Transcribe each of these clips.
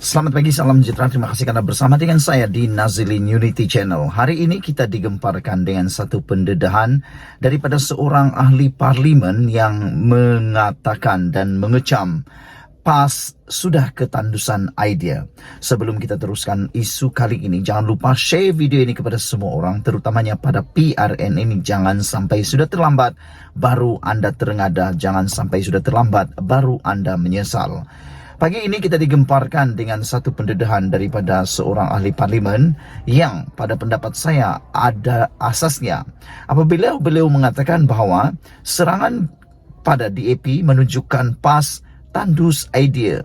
Selamat pagi, salam sejahtera. Terima kasih karena bersama dengan saya di Nazilin Unity Channel. Hari ini kita digemparkan dengan satu pendedahan daripada seorang ahli parlimen yang mengatakan dan mengecam PAS sudah ketandusan idea. Sebelum kita teruskan isu kali ini, jangan lupa share video ini kepada semua orang, terutamanya pada PRN ini. Jangan sampai sudah terlambat baru Anda terengada, jangan sampai sudah terlambat baru Anda menyesal. Pagi ini kita digemparkan dengan satu pendedahan daripada seorang ahli parlimen yang pada pendapat saya ada asasnya. Apabila beliau mengatakan bahawa serangan pada DAP menunjukkan PAS tandus idea.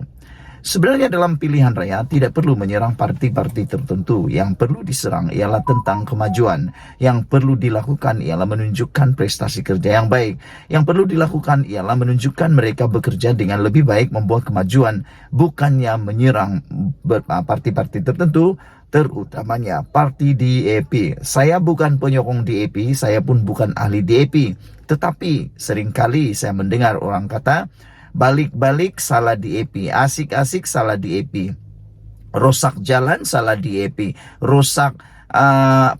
Sebenarnya dalam pilihan raya tidak perlu menyerang parti-parti tertentu. Yang perlu diserang ialah tentang kemajuan. Yang perlu dilakukan ialah menunjukkan prestasi kerja yang baik. Yang perlu dilakukan ialah menunjukkan mereka bekerja dengan lebih baik, membuat kemajuan, bukannya menyerang parti-parti tertentu, terutamanya parti DAP. Saya bukan penyokong DAP, saya pun bukan ahli DAP. Tetapi seringkali saya mendengar orang kata, balik-balik salah DAP, asik-asik salah DAP, rosak jalan salah DAP, rosak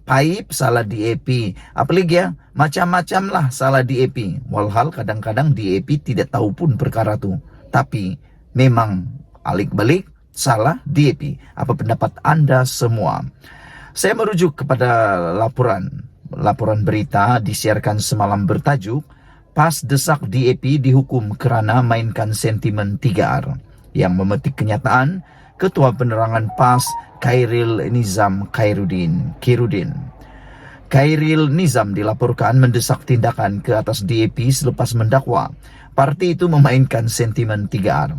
pipe salah DAP, apalagi ya, macam-macam lah salah DAP. Walhal kadang-kadang DAP tidak tahu pun perkara tu, tapi memang alik-balik salah DAP. Apa pendapat Anda semua? Saya merujuk kepada laporan berita disiarkan semalam bertajuk PAS desak DAP dihukum kerana mainkan sentimen 3R. Yang memetik kenyataan, Ketua Penerangan PAS Khairil Nizam Khairuddin. Khairil Nizam dilaporkan mendesak tindakan ke atas DAP selepas mendakwa parti itu memainkan sentimen 3R,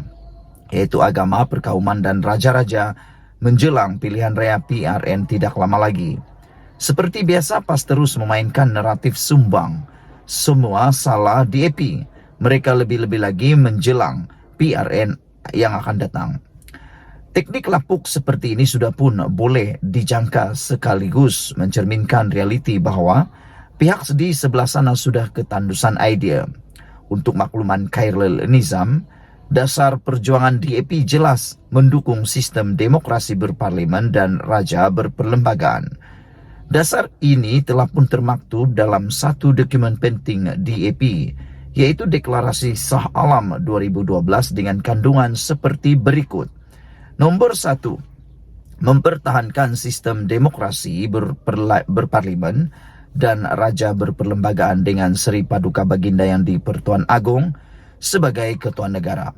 yaitu agama, perkauman dan raja-raja menjelang pilihan raya PRN tidak lama lagi. Seperti biasa, PAS terus memainkan naratif sumbang semua salah DAP. Mereka lebih-lebih lagi menjelang PRN yang akan datang. Teknik lapuk seperti ini sudah pun boleh dijangka, sekaligus mencerminkan realiti bahawa pihak di sebelah sana sudah ketandusan idea. Untuk makluman Khairil Nizam, dasar perjuangan DAP jelas mendukung sistem demokrasi berparlimen dan raja berperlembagaan. Dasar ini telah pun termaktub dalam satu dokumen penting DAP, yaitu Deklarasi Shah Alam 2012 dengan kandungan seperti berikut. Nombor 1, mempertahankan sistem demokrasi berparlimen dan raja berperlembagaan dengan Seri Paduka Baginda Yang di-Pertuan Agong sebagai Ketua Negara.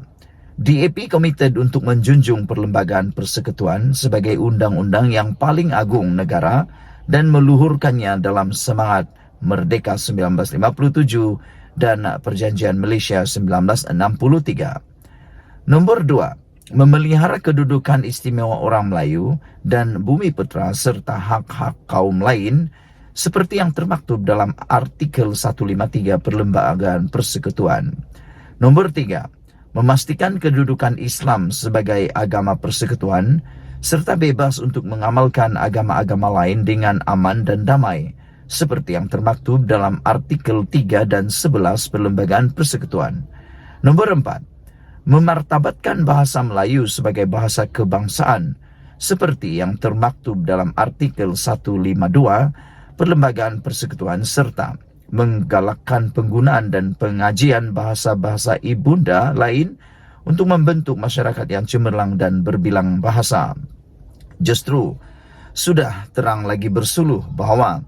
DAP komited untuk menjunjung perlembagaan persekutuan sebagai undang-undang yang paling agung negara dan meluhurkannya dalam semangat Merdeka 1957 dan Perjanjian Malaysia 1963. Nombor 2, memelihara kedudukan istimewa orang Melayu dan Bumi Putera serta hak-hak kaum lain seperti yang termaktub dalam artikel 153 Perlembagaan Persekutuan. Nombor 3, memastikan kedudukan Islam sebagai agama persekutuan serta bebas untuk mengamalkan agama-agama lain dengan aman dan damai, seperti yang termaktub dalam artikel 3 dan 11 Perlembagaan Persekutuan. Nombor 4, memartabatkan bahasa Melayu sebagai bahasa kebangsaan, seperti yang termaktub dalam artikel 152 Perlembagaan Persekutuan, serta menggalakkan penggunaan dan pengajian bahasa-bahasa ibunda lain untuk membentuk masyarakat yang cemerlang dan berbilang bahasa. Justru sudah terang lagi bersuluh bahawa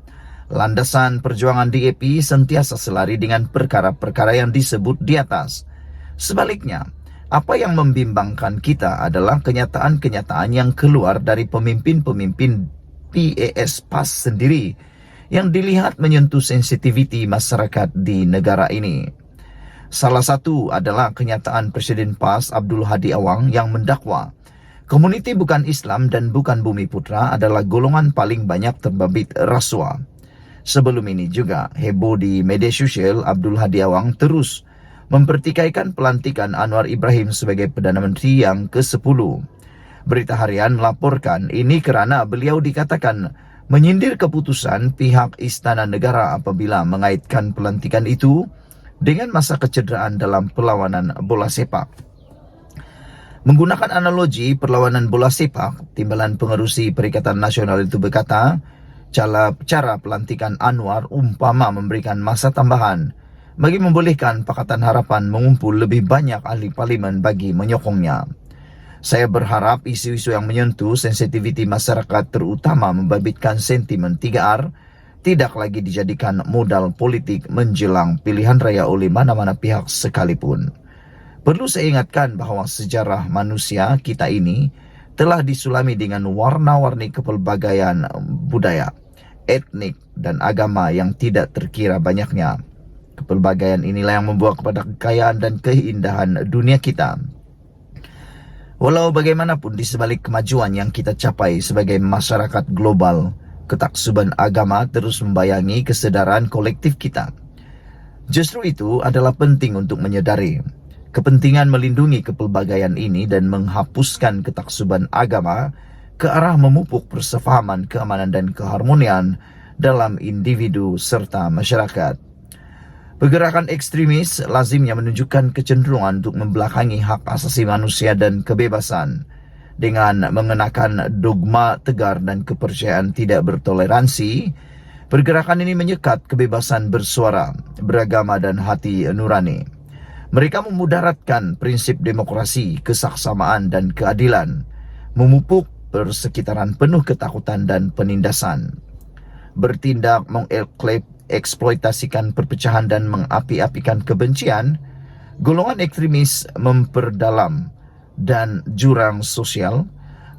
landasan perjuangan DAP sentiasa selari dengan perkara-perkara yang disebut di atas. Sebaliknya, apa yang membimbangkan kita adalah kenyataan-kenyataan yang keluar dari pemimpin-pemimpin PAS sendiri yang dilihat menyentuh sensitiviti masyarakat di negara ini. Salah satu adalah kenyataan Presiden PAS Abdul Hadi Awang yang mendakwa komuniti bukan Islam dan bukan Bumi Putera adalah golongan paling banyak terbabit rasuah. Sebelum ini juga heboh di media sosial, Abdul Hadi Awang terus mempertikaikan pelantikan Anwar Ibrahim sebagai Perdana Menteri yang ke-10. Berita Harian melaporkan ini kerana beliau dikatakan menyindir keputusan pihak Istana Negara apabila mengaitkan pelantikan itu dengan masa kecederaan dalam perlawanan bola sepak. Menggunakan analogi perlawanan bola sepak, Timbalan Pengerusi Perikatan Nasional itu berkata, cara pelantikan Anwar umpama memberikan masa tambahan bagi membolehkan Pakatan Harapan mengumpul lebih banyak ahli parlimen bagi menyokongnya. Saya berharap isu-isu yang menyentuh sensitiviti masyarakat terutama membabitkan sentimen 3R tidak lagi dijadikan modal politik menjelang pilihan raya oleh mana-mana pihak sekalipun. Perlu saya ingatkan bahawa sejarah manusia kita ini telah disulami dengan warna-warni kepelbagaian budaya, etnik dan agama yang tidak terkira banyaknya. Kepelbagaian inilah yang membawa kepada kekayaan dan keindahan dunia kita. Walau bagaimanapun di sebalik kemajuan yang kita capai sebagai masyarakat global, ketaksuban agama terus membayangi kesedaran kolektif kita. Justru itu adalah penting untuk menyadari kepentingan melindungi kepelbagaian ini dan menghapuskan ketaksuban agama ke arah memupuk persefahaman, keamanan dan keharmonian dalam individu serta masyarakat. Pergerakan ekstremis lazimnya menunjukkan kecenderungan untuk membelakangi hak asasi manusia dan kebebasan dengan mengenakan dogma tegar dan kepercayaan tidak bertoleransi. Pergerakan ini menyekat kebebasan bersuara, beragama dan hati nurani. Mereka memudaratkan prinsip demokrasi, kesaksamaan dan keadilan, memupuk persekitaran penuh ketakutan dan penindasan, bertindak eksploitasikan perpecahan dan mengapi-apikan kebencian. Golongan ekstremis memperdalam dan jurang sosial,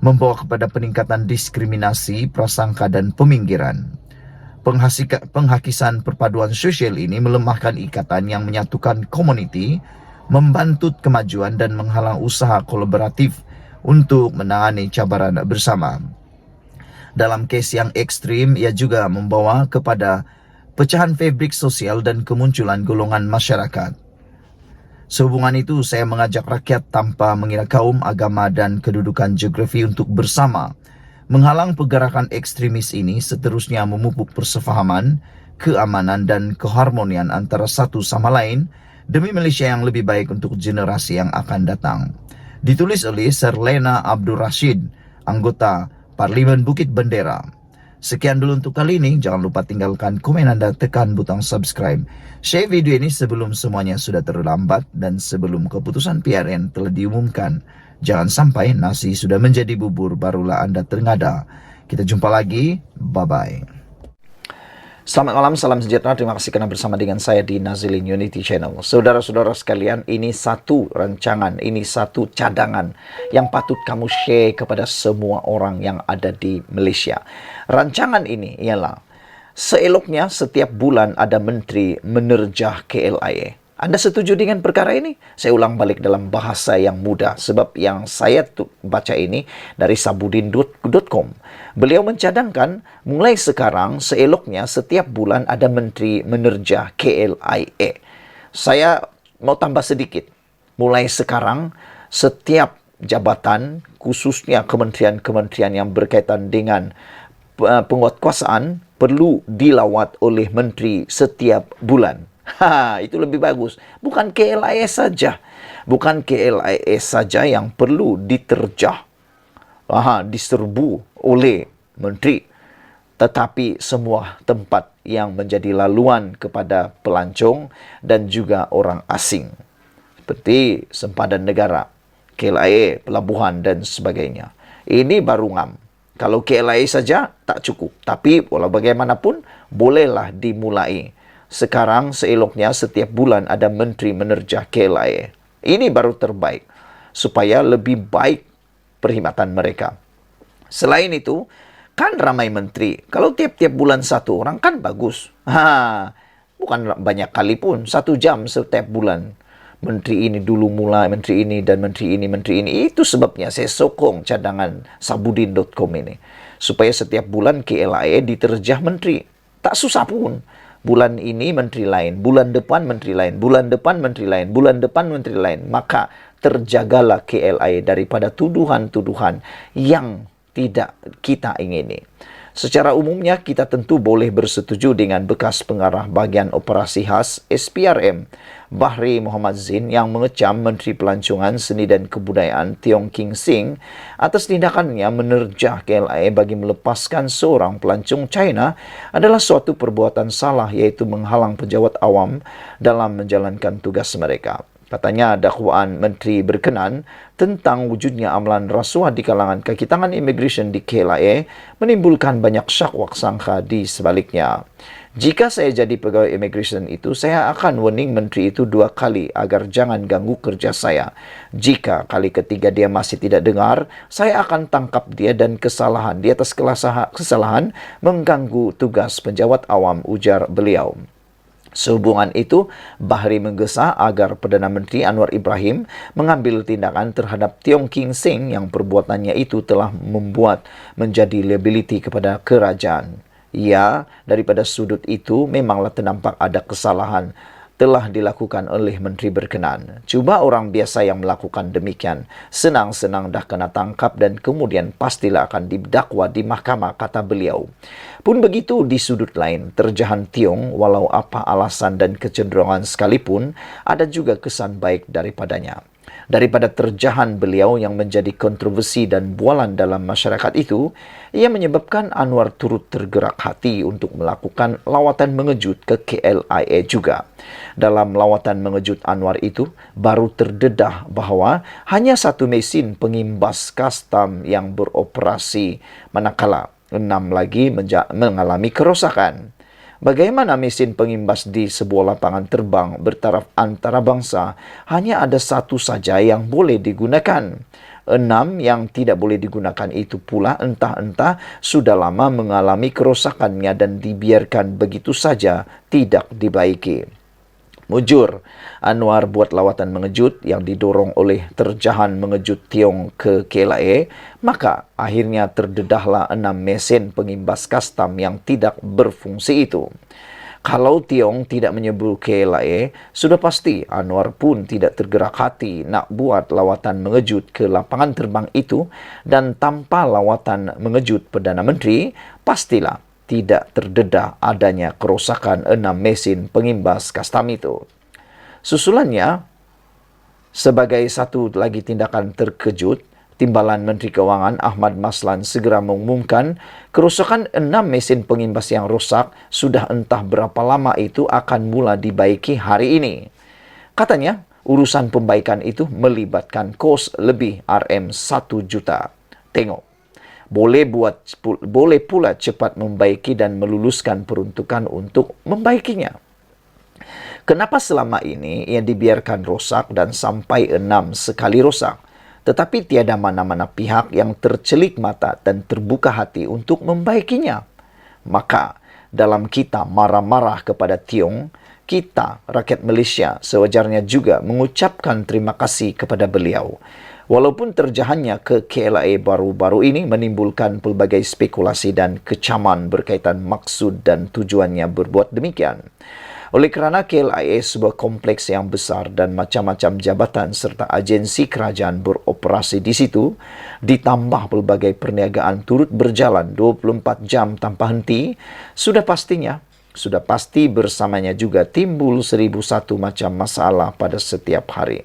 membawa kepada peningkatan diskriminasi, prasangka dan peminggiran. Penghakisan perpaduan sosial ini melemahkan ikatan yang menyatukan komuniti, membantut kemajuan dan menghalang usaha kolaboratif untuk menangani cabaran bersama. Dalam kes yang ekstrim, ia juga membawa kepada pecahan fabrik sosial dan kemunculan golongan masyarakat. Sehubungan itu, saya mengajak rakyat tanpa mengira kaum, agama dan kedudukan geografi untuk bersama menghalang pergerakan ekstremis ini, seterusnya memupuk persefahaman, keamanan dan keharmonian antara satu sama lain demi Malaysia yang lebih baik untuk generasi yang akan datang. Ditulis oleh Sir Lena Abdul Rashid, anggota Parlimen Bukit Bendera. Sekian dulu untuk kali ini. Jangan lupa tinggalkan komen anda, tekan butang subscribe. Share video ini sebelum semuanya sudah terlambat dan sebelum keputusan PRN telah diumumkan. Jangan sampai nasi sudah menjadi bubur barulah anda terngada. Kita jumpa lagi. Bye-bye. Selamat malam, salam sejahtera. Terima kasih kerana bersama dengan saya di Nazilin Unity Channel. Saudara-saudara sekalian, ini satu rancangan, ini satu cadangan yang patut kamu share kepada semua orang yang ada di Malaysia. Rancangan ini ialah seeloknya setiap bulan ada menteri menerjah KLIA. Anda setuju dengan perkara ini? Saya ulang balik dalam bahasa yang mudah sebab yang saya baca ini dari sabudin.com. Beliau mencadangkan mulai sekarang seeloknya setiap bulan ada menteri menerjah KLIA. Saya mau tambah sedikit. Mulai sekarang setiap jabatan, khususnya kementerian-kementerian yang berkaitan dengan penguatkuasaan perlu dilawat oleh menteri setiap bulan. Itu lebih bagus. Bukan KLIA saja. Bukan KLIA saja yang perlu diterjah, diserbu oleh menteri. Tetapi semua tempat yang menjadi laluan kepada pelancong dan juga orang asing. Seperti sempadan negara, KLIA, pelabuhan dan sebagainya. Ini baru ngam. Kalau KLIA saja tak cukup. Tapi walau bagaimanapun, bolehlah dimulai. Sekarang seeloknya setiap bulan ada menteri menerjah KLIA. Ini baru terbaik supaya lebih baik perkhidmatan mereka. Selain itu, kan ramai menteri. Kalau tiap-tiap bulan satu orang kan bagus. Bukan banyak kali pun, 1 jam setiap bulan. Menteri ini dulu mulai, menteri ini dan menteri ini, menteri ini. Itu sebabnya saya sokong cadangan sabudin.com ini. Supaya setiap bulan KLIA diterjah menteri. Tak susah pun. Bulan ini menteri lain, bulan depan menteri lain, bulan depan menteri lain, bulan depan menteri lain. Maka terjagalah KLIA daripada tuduhan-tuduhan yang tidak kita ingini. Secara umumnya kita tentu boleh bersetuju dengan bekas pengarah bahagian operasi khas SPRM Bahri Muhammad Zin yang mengecam Menteri Pelancongan Seni dan Kebudayaan Tiong King Sing atas tindakannya menerjah KLIA bagi melepaskan seorang pelancong China adalah suatu perbuatan salah, iaitu menghalang pejabat awam dalam menjalankan tugas mereka. Katanya dakwaan menteri berkenan tentang wujudnya amalan rasuah di kalangan kaki tangan immigration di KLIA menimbulkan banyak syak waksangka di sebaliknya. Jika saya jadi pegawai immigration itu, saya akan warning menteri itu 2 kali agar jangan ganggu kerja saya. Jika kali ketiga dia masih tidak dengar, saya akan tangkap dia dan kesalahan di atas kesalahan mengganggu tugas pejabat awam, ujar beliau. Sehubungan itu, Bahri menggesa agar Perdana Menteri Anwar Ibrahim mengambil tindakan terhadap Tiong King Sing yang perbuatannya itu telah membuat menjadi liability kepada kerajaan. Ya, daripada sudut itu memanglah ternampak ada kesalahan telah dilakukan oleh menteri berkenan. Cuba orang biasa yang melakukan demikian, senang-senang dah kena tangkap dan kemudian pastilah akan didakwa di mahkamah, kata beliau. Pun begitu di sudut lain, terjahan Tiong walau apa alasan dan kecenderungan sekalipun, ada juga kesan baik daripadanya. Daripada terjahan beliau yang menjadi kontroversi dan bualan dalam masyarakat itu, ia menyebabkan Anwar turut tergerak hati untuk melakukan lawatan mengejut ke KLIA juga. Dalam lawatan mengejut Anwar itu, baru terdedah bahawa hanya 1 mesin pengimbas kastam yang beroperasi, manakala 6 lagi mengalami kerosakan. Bagaimana mesin pengimbas di sebuah lapangan terbang bertaraf antarabangsa hanya ada 1 saja yang boleh digunakan. 6 yang tidak boleh digunakan itu pula entah-entah sudah lama mengalami kerosakannya dan dibiarkan begitu saja, tidak dibaiki. Mujur, Anwar buat lawatan mengejut yang didorong oleh terjahan mengejut Tiong ke KLIA, maka akhirnya terdedahlah 6 mesin pengimbas kastam yang tidak berfungsi itu. Kalau Tiong tidak menyebut KLIA, sudah pasti Anwar pun tidak tergerak hati nak buat lawatan mengejut ke lapangan terbang itu, dan tanpa lawatan mengejut Perdana Menteri, pastilah tidak terdedah adanya kerosakan 6 mesin pengimbas kastam itu. Susulannya, sebagai satu lagi tindakan terkejut, Timbalan Menteri Keuangan Ahmad Maslan segera mengumumkan kerosakan 6 mesin pengimbas yang rosak sudah entah berapa lama itu akan mula dibaiki hari ini. Katanya, urusan pembaikan itu melibatkan kos lebih RM1 juta. Tengok. Boleh pula cepat membaiki dan meluluskan peruntukan untuk membaikinya. Kenapa selama ini ia dibiarkan rosak dan sampai 6 sekali rosak, tetapi tiada mana-mana pihak yang tercelik mata dan terbuka hati untuk membaikinya? Maka, dalam kita marah-marah kepada Tiong, kita, rakyat Malaysia, sewajarnya juga mengucapkan terima kasih kepada beliau. Walaupun terjahannya ke KLIA baru-baru ini menimbulkan pelbagai spekulasi dan kecaman berkaitan maksud dan tujuannya berbuat demikian. Oleh kerana KLIA sebuah kompleks yang besar dan macam-macam jabatan serta agensi kerajaan beroperasi di situ, ditambah pelbagai perniagaan turut berjalan 24 jam tanpa henti, sudah pasti bersamanya juga timbul 1001 macam masalah pada setiap hari.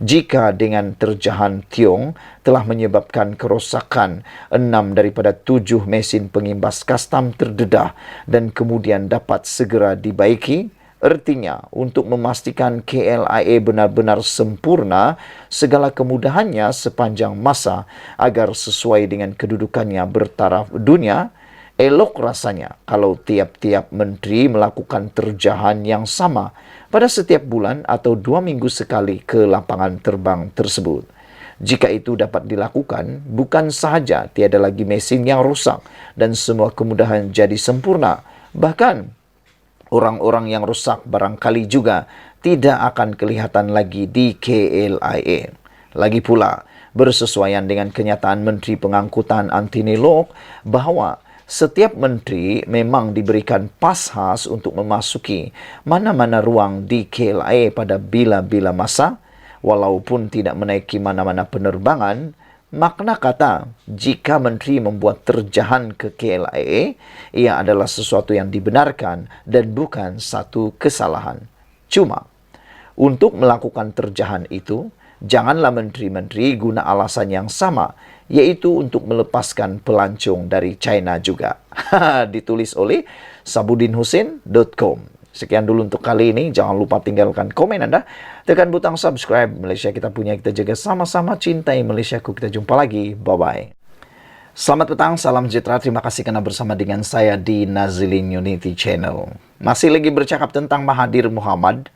Jika dengan terjahan Tiong telah menyebabkan kerosakan 6 daripada 7 mesin pengimbas kastam terdedah dan kemudian dapat segera dibaiki, artinya untuk memastikan KLIA benar-benar sempurna segala kemudahannya sepanjang masa agar sesuai dengan kedudukannya bertaraf dunia, elok rasanya kalau tiap-tiap menteri melakukan terjahan yang sama pada setiap bulan atau 2 minggu sekali ke lapangan terbang tersebut. Jika itu dapat dilakukan, bukan sahaja tiada lagi mesin yang rosak dan semua kemudahan jadi sempurna, bahkan orang-orang yang rosak barangkali juga tidak akan kelihatan lagi di KLIA. Lagi pula, bersesuaian dengan kenyataan Menteri Pengangkutan Anthony Locke bahawa setiap menteri memang diberikan pas khas untuk memasuki mana-mana ruang di KLIA pada bila-bila masa, walaupun tidak menaiki mana-mana penerbangan. Makna kata, jika menteri membuat terjahan ke KLIA, ia adalah sesuatu yang dibenarkan dan bukan satu kesalahan. Cuma, Untuk melakukan terjahan itu, janganlah menteri-menteri guna alasan yang sama, yaitu untuk melepaskan pelancong dari China juga. Ditulis oleh sabudinhusin.com. Sekian dulu untuk kali ini. Jangan lupa tinggalkan komen Anda. Tekan butang subscribe. Malaysia kita punya, kita jaga sama-sama. Cintai Malaysiaku. Kita jumpa lagi. Bye-bye. Selamat petang, salam sejahtera. Terima kasih karena bersama dengan saya di Nazilin Unity Channel. Masih lagi bercakap tentang Mahathir Mohamad.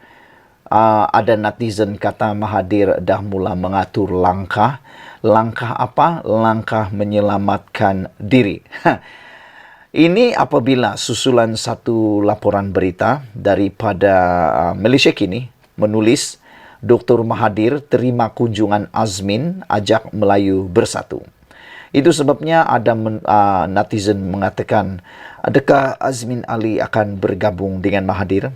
Ada netizen kata Mahathir dah mula mengatur langkah. Langkah apa? Langkah menyelamatkan diri. Ini apabila susulan satu laporan berita daripada Malaysia Kini menulis Dr. Mahathir terima kunjungan Azmin ajak Melayu bersatu. Itu sebabnya ada netizen mengatakan, adakah Azmin Ali akan bergabung dengan Mahathir?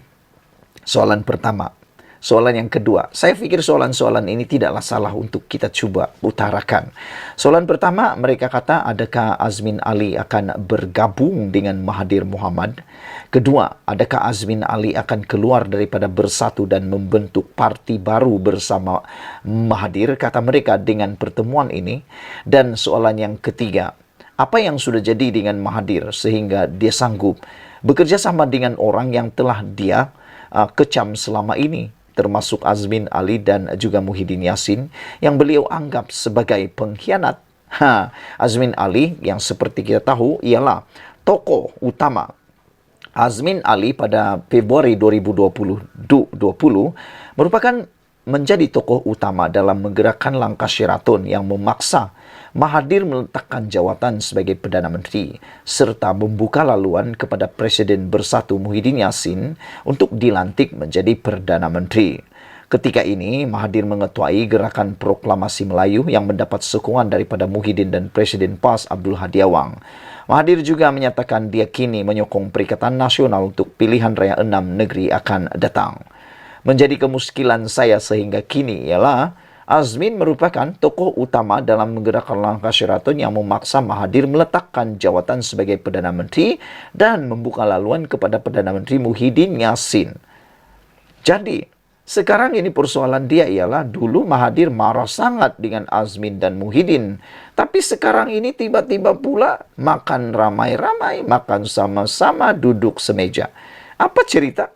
Soalan pertama. Soalan yang kedua, saya fikir soalan-soalan ini tidaklah salah untuk kita cuba utarakan. Soalan pertama, mereka kata, adakah Azmin Ali akan bergabung dengan Mahathir Mohamad? Kedua, adakah Azmin Ali akan keluar daripada bersatu dan membentuk parti baru bersama Mahathir? Kata mereka dengan pertemuan ini. Dan soalan yang ketiga, apa yang sudah jadi dengan Mahathir sehingga dia sanggup bekerja sama dengan orang yang telah dia kecam selama ini, termasuk Azmin Ali dan juga Muhyiddin Yassin yang beliau anggap sebagai pengkhianat. Azmin Ali yang seperti kita tahu ialah tokoh utama. Azmin Ali pada Februari 2020 merupakan menjadi tokoh utama dalam menggerakkan langkah Sheraton yang memaksa Mahathir meletakkan jawatan sebagai Perdana Menteri serta membuka laluan kepada Presiden Bersatu Muhyiddin Yassin untuk dilantik menjadi Perdana Menteri. Ketika ini, Mahathir mengetuai gerakan proklamasi Melayu yang mendapat sokongan daripada Muhyiddin dan Presiden PAS Abdul Hadi Awang. Mahathir juga menyatakan dia kini menyokong Perikatan Nasional untuk pilihan raya 6 negeri akan datang. Menjadi kemuskilan saya sehingga kini ialah Azmin merupakan tokoh utama dalam menggerakkan langkah Sheraton yang memaksa Mahathir meletakkan jawatan sebagai Perdana Menteri dan membuka laluan kepada Perdana Menteri Muhyiddin Yassin. Jadi, sekarang ini persoalan dia ialah dulu Mahathir marah sangat dengan Azmin dan Muhyiddin. Tapi sekarang ini tiba-tiba pula makan ramai-ramai, makan sama-sama, duduk semeja. Apa cerita?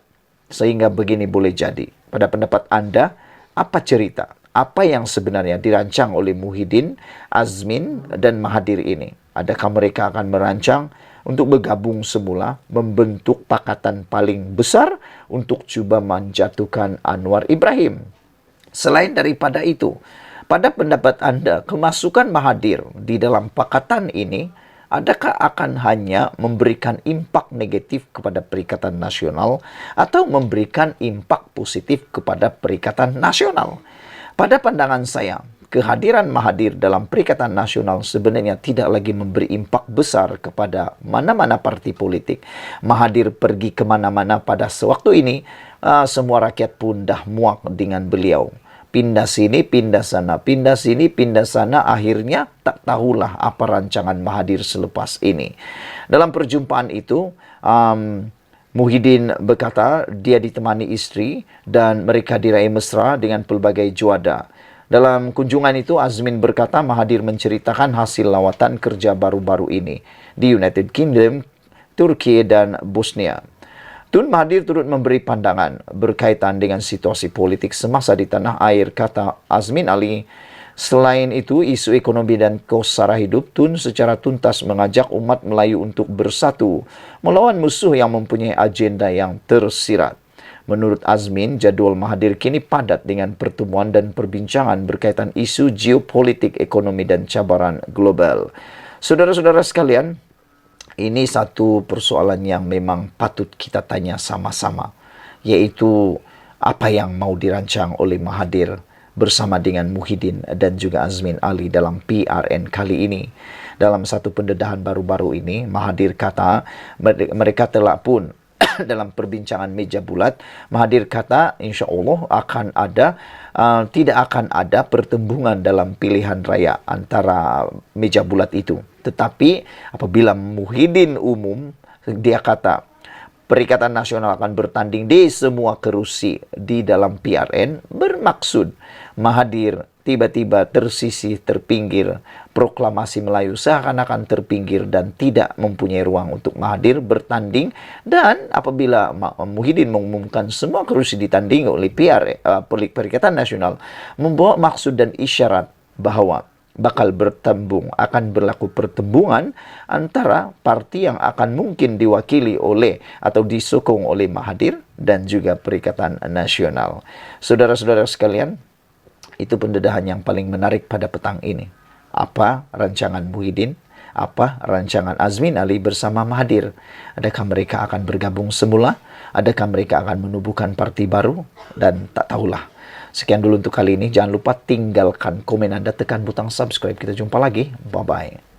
Sehingga begini boleh jadi. Pada pendapat Anda, apa cerita? Apa yang sebenarnya dirancang oleh Muhyiddin, Azmin, dan Mahathir ini? Adakah mereka akan merancang untuk bergabung semula, membentuk pakatan paling besar untuk cuba menjatuhkan Anwar Ibrahim? Selain daripada itu, pada pendapat Anda, kemasukan Mahathir di dalam pakatan ini, adakah akan hanya memberikan impak negatif kepada Perikatan Nasional atau memberikan impak positif kepada Perikatan Nasional? Pada pandangan saya, kehadiran Mahathir dalam Perikatan Nasional sebenarnya tidak lagi memberi impak besar kepada mana-mana parti politik. Mahathir pergi kemana-mana pada sewaktu ini, semua rakyat pun dah muak dengan beliau. Pindah sini, pindah sana, pindah sini, pindah sana, akhirnya tak tahulah apa rancangan Mahathir selepas ini. Dalam perjumpaan itu, Muhyiddin berkata dia ditemani isteri dan mereka diraih mesra dengan pelbagai juada. Dalam kunjungan itu, Azmin berkata Mahathir menceritakan hasil lawatan kerja baru-baru ini di United Kingdom, Turki dan Bosnia. Tun Mahathir turut memberi pandangan berkaitan dengan situasi politik semasa di tanah air, kata Azmin Ali. Selain itu, isu ekonomi dan kos sara hidup, Tun secara tuntas mengajak umat Melayu untuk bersatu melawan musuh yang mempunyai agenda yang tersirat. Menurut Azmin, jadual Mahathir kini padat dengan pertemuan dan perbincangan berkaitan isu geopolitik, ekonomi dan cabaran global. Saudara-saudara sekalian, ini satu persoalan yang memang patut kita tanya sama-sama, yaitu apa yang mau dirancang oleh Mahathir bersama dengan Muhyiddin dan juga Azmin Ali dalam PRN kali ini. Dalam satu pendedahan baru-baru ini, Mahathir kata mereka telah pun dalam perbincangan meja bulat, Mahathir kata insya Allah akan ada tidak akan ada pertembungan dalam pilihan raya antara meja bulat itu. Tetapi apabila Muhyiddin umum, dia kata Perikatan Nasional akan bertanding di semua kerusi di dalam PRN, bermaksud Mahathir tiba-tiba tersisih, terpinggir. Proklamasi Melayu seakan-akan terpinggir dan tidak mempunyai ruang untuk Mahathir bertanding. Dan apabila Muhyiddin mengumumkan semua kerusi ditandingi oleh Perikatan Nasional, membawa maksud dan isyarat bahwa bakal akan berlaku pertembungan antara parti yang akan mungkin diwakili oleh atau disokong oleh Mahathir dan juga Perikatan Nasional. Saudara-saudara sekalian, itu pendedahan yang paling menarik pada petang ini. Apa rancangan Muhyiddin? Apa rancangan Azmin Ali bersama Mahathir? Adakah mereka akan bergabung semula? Adakah mereka akan menubuhkan parti baru? Dan tak tahulah. Sekian dulu untuk kali ini. Jangan lupa tinggalkan komen Anda, tekan butang subscribe. Kita jumpa lagi. Bye-bye.